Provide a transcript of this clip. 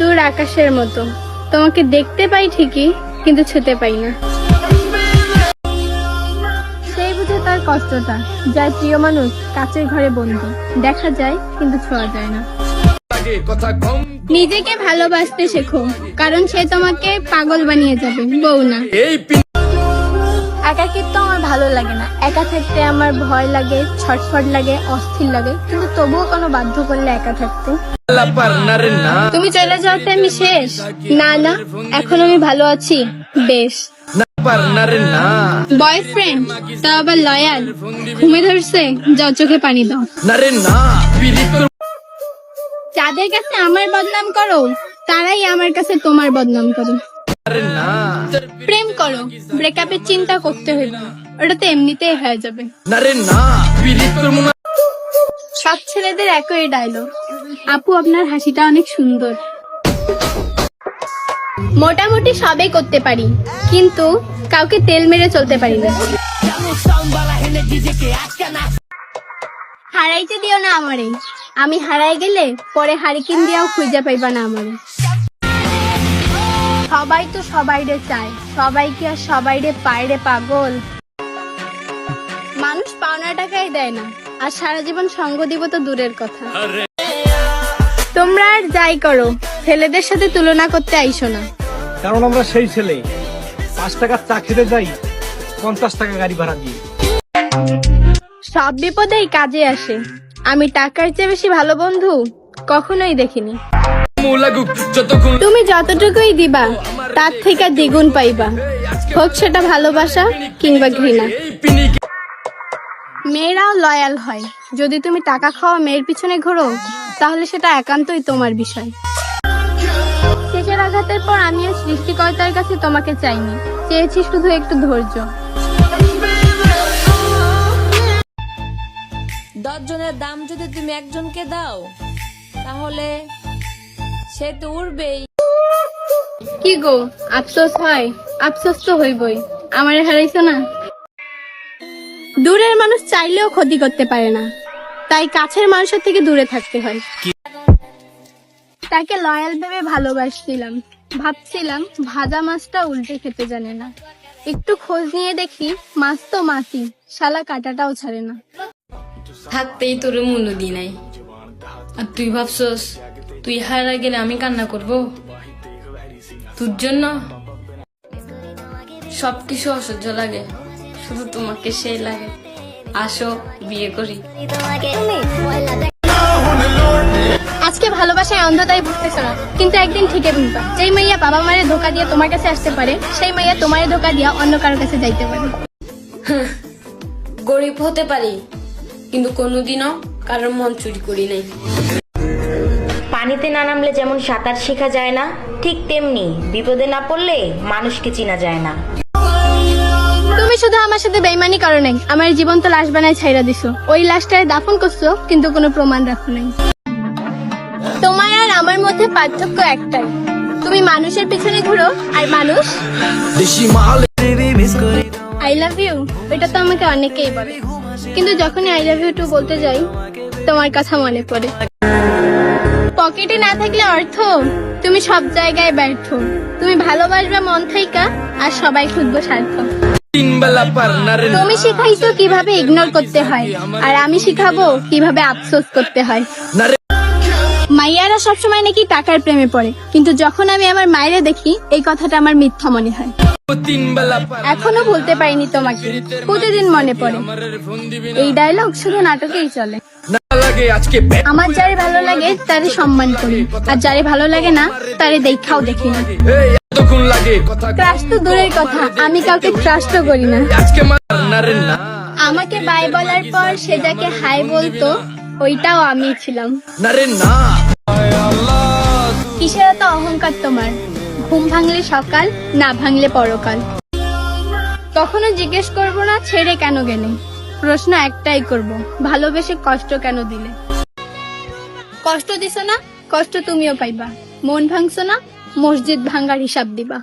দূর আকাশের মতো, তোমাকে দেখতে পাই ঠিকই কিন্তু ছুঁতে পাই না। সেই বুঝে তার কষ্টটা, যার প্রিয় মানুষ কাচের ঘরে বন্দী, দেখা যায় কিন্তু ছোঁয়া যায় না। নিজেকে ভালোবাসতে শেখো, কারণ সে তোমাকে পাগল বানিয়ে যাবে, বউ না। একাকিত্ব আমার ভালো লাগে না, একা থাকতে আমার ভয় লাগে, ছটফট লাগে, অস্থির লাগে, কিন্তু তবুও কোনো বাধ্য করলে একা থাকতে। তুমি চলে যাওয়াতে আমি শেষ? না না, এখন আমি ভালো আছি, বেশ। বয়ফ্রেন্ড, তা আবার লয়াল? ঘুমে ধরছে, যাও চোখে পানি দাও। যাদের কাছে আমার বদনাম করো, তারাই আমার কাছে তোমার বদনাম করো। প্রেম করো, ব্রেকআপের চিন্তা করতে হইবে না, ওটা তো এমনিতেই হয়ে যাবে। সব ছেলেদের একই ডায়লগ। আপু, আপনার হাসিটা অনেক সুন্দর। মোটামুটি সবই করতে পারি, কিন্তু কাউকে তেল মেরে চলতে পারি না। হারাইতে দিও না আমারে, আমি হারাই গেলে পরে হারিকেন দিয়াও খুঁজে পাইবা না আমারে। সবাই তো সবাইরে চায়, সবাই কি আর সবাইরে পায় রে পাগল? মানুষ পাওনা টাকাই দেয় না, আর সারা জীবন সঙ্গ দিব তো দূরের কথা। তোমরা আর যাই করো, ছেলেদের সাথে তুলনা করতে আইসো না, কারণ আমরা সেই ছেলে 5 টাকার চা খেতে যাই 50 টাকা গাড়ি ভাড়া দিয়ে। সব বিপদেই কাজে আসে, আমি টাকার চেয়ে বেশি ভালো বন্ধু কখনোই দেখিনি। তুমি যতটুকুই দিবা তার থেকে দ্বিগুণ পাইবা, হোক সেটা ভালোবাসা কিংবা ঘৃণা। মেয়েরাও লয়াল হয়, যদি তুমি টাকা খাওয়া মেয়ের পিছনে ঘোরো তাহলে সেটা একান্তই তোমার বিষয়। শেষের আঘাতের পর আমি আর সৃষ্টিকর্তার কাছে তোমাকে চাইনি, চেয়েছি শুধু একটু ধৈর্য। 10 জনের দাম যদি তুমি একজনকে দাও, তাহলে সে তো উড়বেই। কি গো, আফসোস হয়? আফসোস তো হইবই, আমারে হারাইছো না। দূরের মানুষ চাইলেও ক্ষতি করতে পারে না, তাই কাছের মানুষের থেকে দূরে থাকতে হয়। তাকে লয়াল ভেবে ভালোবাসছিলাম, ভাবছিলাম ভাজা মাছটা উল্টে খেতে জানে না। একটু খোঁজ নিয়ে দেখি মাছ তো মাছই, শালা কাঁটাটাও ছাড়ে না। থাকতেই তোর মূল্য দি নাই, আর তুই ভাবছস তুই হারা গেলে আমি কান্না করব? তোর জন্য সবকিছু অসহ্য লাগে, শুধু তোমাকে সেই লাগে। আসো বিয়ে করি। আজকে ভালোবাসায় অন্ধতাই বুঝতেছ না, কিন্তু একদিন ঠিকই বুঝবা। যেই মাইয়া বাবা মায়ের ধোকা দিয়ে তোমার কাছে আসতে পারে, সেই মাইয়া তোমার ধোকা দিয়া অন্য কারোর কাছে যাইতে পারে। গরিব হতে পারি, কিন্তু কোনোদিনও কারোর মন চুরি করি নাই। পানিতে না নামলে যেমন সাঁতার শেখা যায় না, ঠিক তেমনি বিপদে না পড়লে মানুষকে চেনা যায় না। তুমি শুধু আমার সাথে বেইমানি করো নাই, আমার জীবন তো লাশ বানায় ছাইরা দিছো। ওই লাশটারে দাফন করছো, কিন্তু কোনো প্রমাণ রাখো নাই। তোমার আর আমার মধ্যে পার্থক্য একটাই, তুমি মানুষের পিছনে ঘুরো আর মানুষ আই লাভ ইউ, এটা তো আমাকে অনেকেই বলে, কিন্তু যখনই আই লাভ ইউ টু বলতে যাই তোমার কথা মনে পড়ে। পকেটে না থাকলে অর্থ, তুমি সব জায়গায় ব্যর্থ। তুমি ভালোবাসবে মন থাইকা, আর সবাই খুঁজবো স্বার্থ। তুমি শিখাইছো কিভাবে ইগনোর করতে হয়, আর আমি শিখাবো কিভাবে আফসোস করতে হয়। মাইয়ারা সবসময় নাকি টাকার প্রেমে পড়ে, কিন্তু যখন আমি আমার মায়েরে দেখি এই কথাটা আমার মিথ্যা মনে হয়। এখনো ভুলতে পারিনি তোমাকে, প্রতিদিন মনে পড়ে। এই ডায়লগ শুধু নাটকেই চলে। আমার যারে ভালো লাগে তারে সম্মান করি, আর যারে ভালো লাগে না তারে দেখাও দেখি না। ক্রাশ তো দূরের কথা, আমি কাউকে ট্রাস্টও করি না। আমাকে বাই বলার পর সে যাকে হাই বলতো, ওইটাও আমি ছিলাম। কিসের এত অহংকার তোমার? ঘুম ভাঙলে সকাল, না ভাঙলে পরকাল। কখনো জিজ্ঞেস করবো না ছেড়ে কেন গেলে, প্রশ্ন একটাই করব, ভালোবেসে কষ্ট কেন দিলে? কষ্ট দিছো না, কষ্ট তুমিও পাইবা। মন ভাঙছো না, মসজিদ ভাঙ্গার হিসাব দিবা।